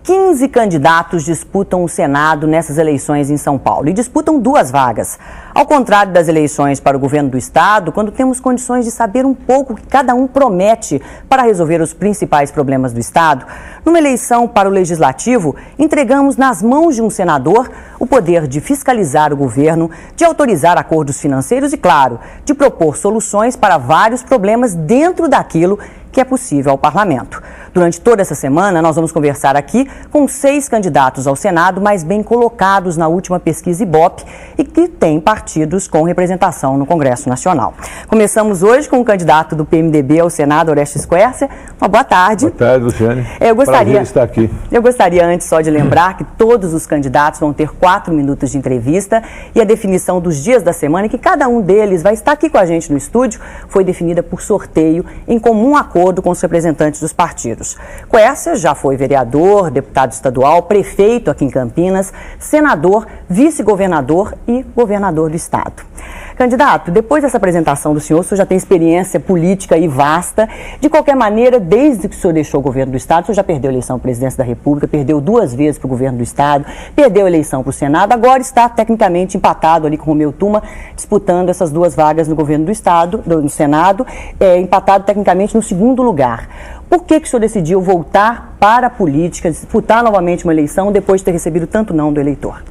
15 candidatos disputam o Senado nessas eleições em São Paulo e disputam 2 vagas. Ao contrário das eleições para o governo do estado, quando temos condições de saber um pouco o que cada um promete para resolver os principais problemas do estado, numa eleição para o legislativo, entregamos nas mãos de um senador o poder de fiscalizar o governo, de autorizar acordos financeiros e, claro, de propor soluções para vários problemas dentro daquilo que é possível ao parlamento. Durante toda essa semana, nós vamos conversar aqui com 6 candidatos ao Senado, mais bem colocados na última pesquisa Ibope e que têm partidos com representação no Congresso Nacional. Começamos hoje com o candidato do PMDB ao Senado, Orestes Quércia. Uma boa tarde. Boa tarde, Luciane. Prazer estar aqui. Eu gostaria antes só de lembrar que todos os candidatos vão ter 4 minutos de entrevista e a definição dos dias da semana, e que cada um deles vai estar aqui com a gente no estúdio, foi definida por sorteio em comum acordo com os representantes dos partidos. Quércia já foi vereador, deputado estadual, prefeito aqui em Campinas, senador, vice-governador e governador do estado. Candidato, depois dessa apresentação do senhor já tem experiência política e vasta. De qualquer maneira, desde que o senhor deixou o governo do estado, o senhor já perdeu a eleição à presidência da República, perdeu 2 vezes para o governo do estado, perdeu a eleição para o Senado, agora está tecnicamente empatado ali com o Romeu Tuma, disputando essas 2 vagas no governo do estado, no Senado, empatado tecnicamente no 2º lugar. Por que o senhor decidiu voltar para a política, disputar novamente uma eleição depois de ter recebido tanto não do eleitor?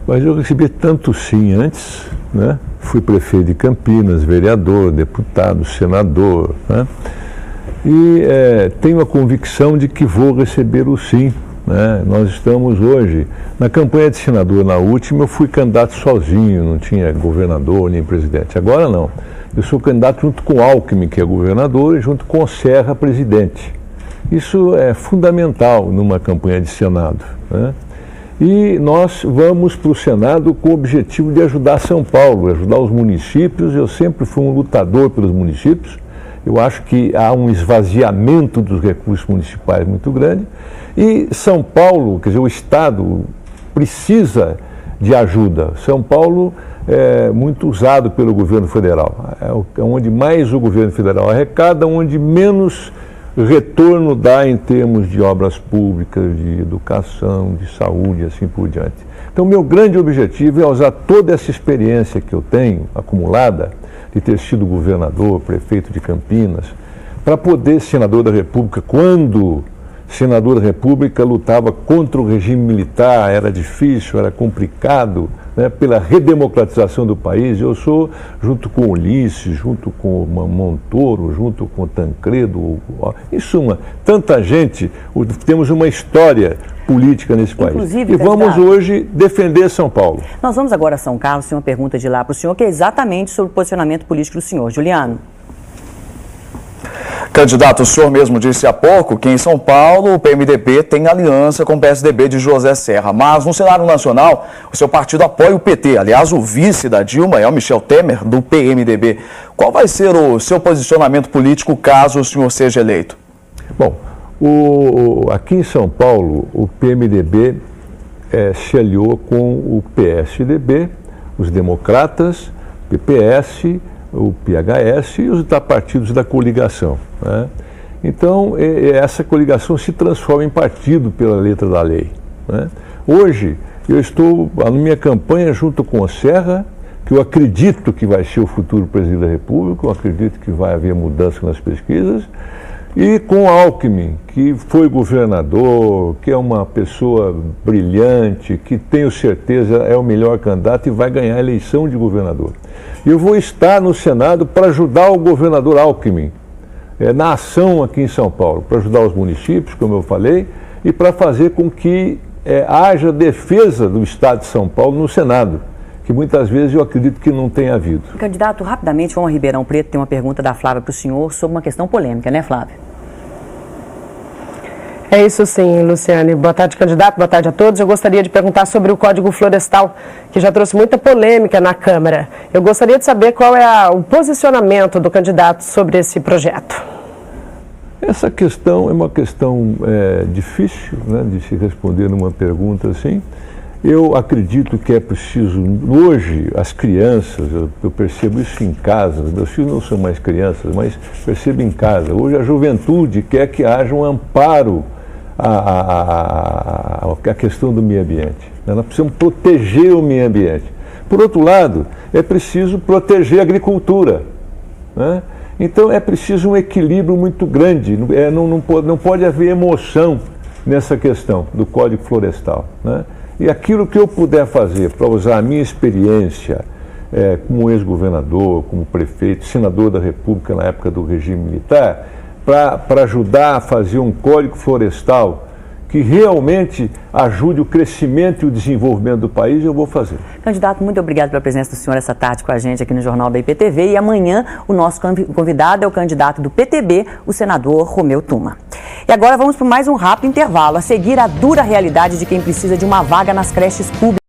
Mas eu recebi tanto sim antes, né? Fui prefeito de Campinas, vereador, deputado, senador, né? E tenho a convicção de que vou receber o sim, né? Nós estamos hoje, na campanha de senador, na última, eu fui candidato sozinho, não tinha governador nem presidente. Agora não, eu sou candidato junto com o Alckmin, que é governador, e junto com o Serra, presidente. Isso é fundamental numa campanha de Senado, né? E nós vamos para o Senado com o objetivo de ajudar São Paulo, ajudar os municípios. Eu sempre fui um lutador pelos municípios. Eu acho que há um esvaziamento dos recursos municipais muito grande. E São Paulo, quer dizer, o Estado precisa de ajuda. São Paulo é muito usado pelo governo federal. É onde mais o governo federal arrecada, onde menos retorno dá em termos de obras públicas, de educação, de saúde e assim por diante. Então, meu grande objetivo é usar toda essa experiência que eu tenho acumulada, de ter sido governador, prefeito de Campinas, para poder, senador da República, quando senador da República lutava contra o regime militar, era difícil, era complicado, né, pela redemocratização do país. Eu sou, junto com Ulisses, junto com Montoro, junto com Tancredo, em suma, tanta gente, temos uma história política nesse país. Inclusive, e vamos hoje defender São Paulo. Nós vamos agora a São Carlos, tem uma pergunta de lá para o senhor, que é exatamente sobre o posicionamento político do senhor. Juliano. Candidato, o senhor mesmo disse há pouco que em São Paulo o PMDB tem aliança com o PSDB de José Serra, mas no cenário nacional o seu partido apoia o PT. Aliás, o vice da Dilma é o Michel Temer, do PMDB. Qual vai ser o seu posicionamento político caso o senhor seja eleito? Bom, aqui em São Paulo o PMDB se aliou com o PSDB, os democratas, PPS, o PHS e os partidos da coligação, né? Então, essa coligação se transforma em partido pela letra da lei, né? Hoje, eu estou na minha campanha junto com o Serra, que eu acredito que vai ser o futuro presidente da República, eu acredito que vai haver mudança nas pesquisas, e com Alckmin, que foi governador, que é uma pessoa brilhante, que tenho certeza é o melhor candidato e vai ganhar a eleição de governador. Eu vou estar no Senado para ajudar o governador Alckmin na ação aqui em São Paulo, para ajudar os municípios, como eu falei, e para fazer com que haja defesa do Estado de São Paulo no Senado, que muitas vezes eu acredito que não tenha havido. Candidato, rapidamente, vamos a Ribeirão Preto, tem uma pergunta da Flávia para o senhor sobre uma questão polêmica, né, Flávia? É isso sim, Luciane. Boa tarde, candidato. Boa tarde a todos. Eu gostaria de perguntar sobre o Código Florestal, que já trouxe muita polêmica na Câmara. Eu gostaria de saber qual é o posicionamento do candidato sobre esse projeto. Essa questão é uma questão difícil, né, de se responder numa pergunta assim. Eu acredito que é preciso, hoje, as crianças, eu percebo isso em casa, meus filhos não são mais crianças, mas percebo em casa. Hoje a juventude quer que haja um amparo a questão do meio ambiente. Nós precisamos proteger o meio ambiente. Por outro lado, é preciso proteger a agricultura, né? Então é preciso um equilíbrio muito grande, não pode haver emoção nessa questão do Código Florestal, né? E aquilo que eu puder fazer para usar a minha experiência como ex-governador, como prefeito, senador da República na época do regime militar, para ajudar a fazer um Código Florestal que realmente ajude o crescimento e o desenvolvimento do país, eu vou fazer. Candidato, muito obrigado pela presença do senhor essa tarde com a gente aqui no Jornal da IPTV. E amanhã o nosso convidado é o candidato do PTB, o senador Romeu Tuma. E agora vamos para mais um rápido intervalo. A seguir, a dura realidade de quem precisa de uma vaga nas creches públicas.